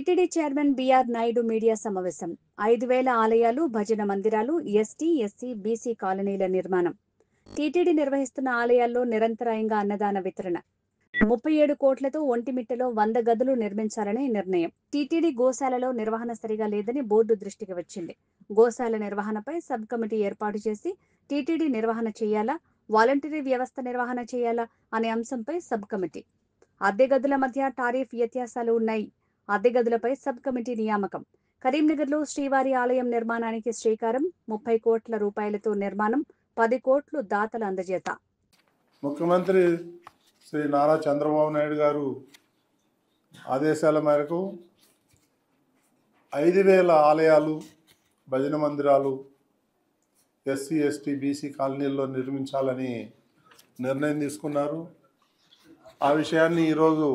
TTD chairman BR Naidu media సమావేశం. 5,000 ఆలయాలు, భజన మందిరాలు, ఎస్టీ, ఎస్సీ, బీసీ కాలనీల నిర్మాణం. టీటీడీ నిర్వహిస్తున్న ఆలయాల్లో నిరంతరాయంగా అన్నదాన వితరణ. 37 కోట్లతో ఒంటిమిట్టలో 100 గదులు నిర్మించాలని నిర్ణయం. టీటీడీ గోశాలలో నిర్వహణ సరిగా లేదని బోర్డు దృష్టికి వచ్చింది. గోశాల నిర్వహణపై సబ్ కమిటీ ఏర్పాటు చేసి టీటీడీ నిర్వహణ చేయాలా, వాలంటరీ వ్యవస్థ నిర్వహణ చేయాలా అనే అంశంపై సబ్ కమిటీ. అద్దె గదుల మధ్య టారిఫ్ వ్యత్యాసాలు ఉన్నాయి. అద్దె గదులపై సబ్ కమిటీ నియామకం. కరీంనగర్లో శ్రీవారి ఆలయం నిర్మాణానికి శ్రీకారం. 30 కోట్ల రూపాయలతో నిర్మాణం. 10 కోట్లు దాతల అందజేత. ముఖ్యమంత్రి శ్రీ నారా చంద్రబాబు నాయుడు గారు ఆదేశాల మేరకు 5,000 ఆలయాలు, భజన మందిరాలు ఎస్సీ, ఎస్టీ, బీసీ కాలనీల్లో నిర్మించాలని నిర్ణయం తీసుకున్నారు. ఆ విషయాన్ని ఈరోజు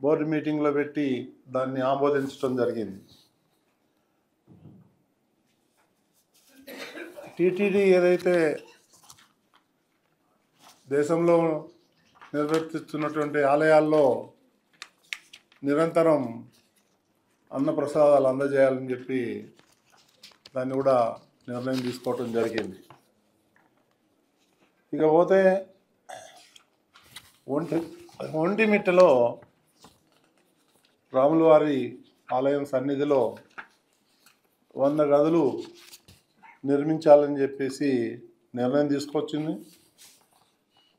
బోర్డు మీటింగ్లో పెట్టి దాన్ని ఆమోదించడం జరిగింది. టీటీడీ ఏదైతే దేశంలో నిర్వర్తిస్తున్నటువంటి ఆలయాల్లో నిరంతరం అన్నప్రసాదాలు అందజేయాలని చెప్పి దాన్ని కూడా నిర్ణయం తీసుకోవటం జరిగింది. ఇకపోతే ఒంటిమిట్టలో రాములవారి ఆలయం సన్నిధిలో 100 గదులు నిర్మించాలని చెప్పేసి నిర్ణయం తీసుకొచ్చింది.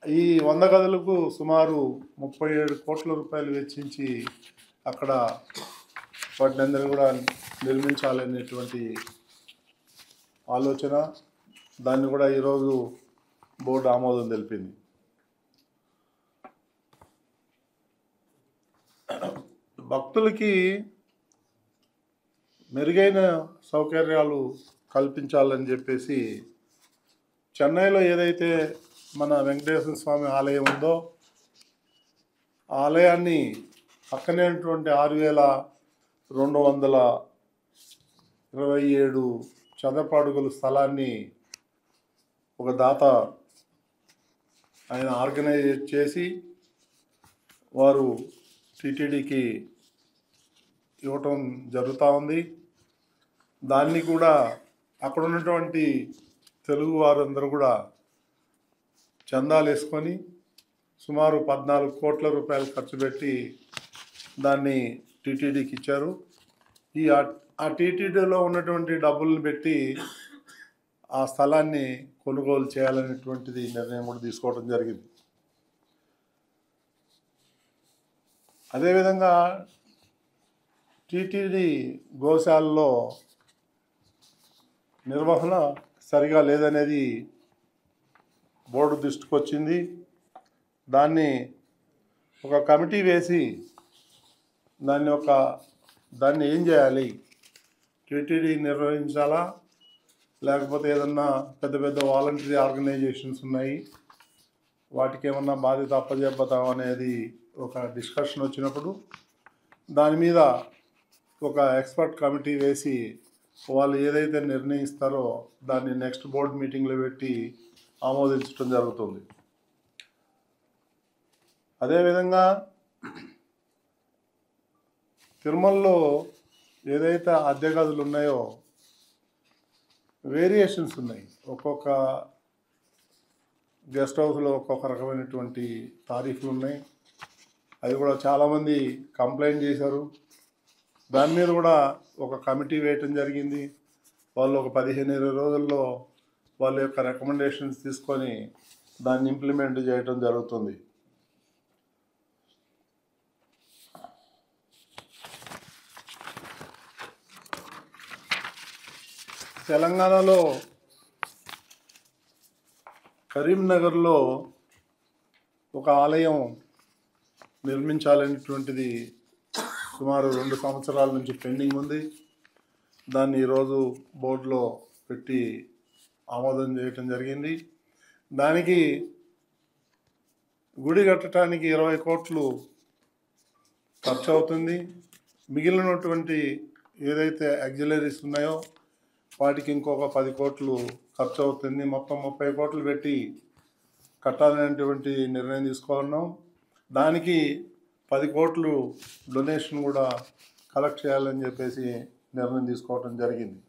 ఈ 100 గదులకు సుమారు 37 కోట్ల రూపాయలు వెచ్చించి అక్కడ వాటిని అందరూ కూడా నిర్మించాలనేటువంటి ఆలోచన. దాన్ని కూడా ఈరోజు బోర్డు ఆమోదం తెలిపింది. భక్తులకి మెరుగైన సౌకర్యాలు కల్పించాలని చెప్పేసి చెన్నైలో ఏదైతే మన వెంకటేశ్వర స్వామి ఆలయం ఉందో ఆ ఆలయాన్ని పక్కనే ఉన్నటువంటి 6,227 చదరపు అడుగుల స్థలాన్ని ఒక దాత ఆయన ఆర్గనైజ్ చేసి వారు టీటీడీకి ఇవ్వటం జరుగుతూ ఉంది. దాన్ని కూడా అక్కడ ఉన్నటువంటి తెలుగు వారందరూ కూడా చందాలు వేసుకొని సుమారు 14 కోట్ల రూపాయలు ఖర్చు పెట్టి దాన్ని టీటీడీకి ఇచ్చారు. ఆ టీటీడీలో ఉన్నటువంటి డబ్బులను పెట్టి ఆ స్థలాన్ని కొనుగోలు చేయాలనేటువంటిది నిర్ణయం కూడా తీసుకోవడం జరిగింది. అదేవిధంగా టీటీడీ గోశాలలో నిర్వహణ సరిగా లేదనేది బోర్డు దృష్టికి వచ్చింది. దాన్ని ఒక కమిటీ వేసి దాన్ని ఏం చేయాలి, టీటీడీ నిర్వహించాలా లేకపోతే ఏదన్నా పెద్ద పెద్ద వాలంటరీ ఆర్గనైజేషన్స్ ఉన్నాయి వాటికి ఏమన్నా బాధ్యత అప్పజెప్పతాం అనేది ఒక డిస్కషన్ వచ్చినప్పుడు దాని మీద ఒక ఎక్స్పర్ట్ కమిటీ వేసి వాళ్ళు ఏదైతే నిర్ణయిస్తారో దాన్ని నెక్స్ట్ బోర్డు మీటింగ్లో పెట్టి ఆమోదించడం జరుగుతుంది. అదేవిధంగా తిరుమలలో ఏదైతే అద్దె గదులు ఉన్నాయో వేరియేషన్స్ ఉన్నాయి. ఒక్కొక్క గెస్ట్ హౌస్లో ఒక్కొక్క రకమైనటువంటి తారీఫ్లు ఉన్నాయి. అది కూడా చాలామంది కంప్లైంట్ చేశారు. దాని మీద కూడా ఒక కమిటీ వేయటం జరిగింది. వాళ్ళు ఒక 15-20 రోజుల్లో వాళ్ళ యొక్క రికమెండేషన్స్ తీసుకొని దాన్ని ఇంప్లిమెంట్ చేయటం జరుగుతుంది. తెలంగాణలో కరీంనగర్లో ఒక ఆలయం నిర్మించాలనేటువంటిది సుమారు 2 సంవత్సరాల నుంచి పెండింగ్ ఉంది. దాన్ని ఈరోజు బోర్డులో పెట్టి ఆమోదం చేయటం జరిగింది. దానికి గుడి కట్టడానికి 20 కోట్లు ఖర్చు అవుతుంది. మిగిలినటువంటి ఏదైతే ఆక్సిలరీస్ ఉన్నాయో వాటికి ఇంకొక 10 కోట్లు ఖర్చు అవుతుంది. మొత్తం 30 కోట్లు పెట్టి కట్టాలనేటువంటి నిర్ణయం తీసుకున్నాం. దానికి 10 కోట్లు డొనేషన్ కూడా కలెక్ట్ చేయాలని చెప్పేసి నిర్ణయం తీసుకోవడం జరిగింది.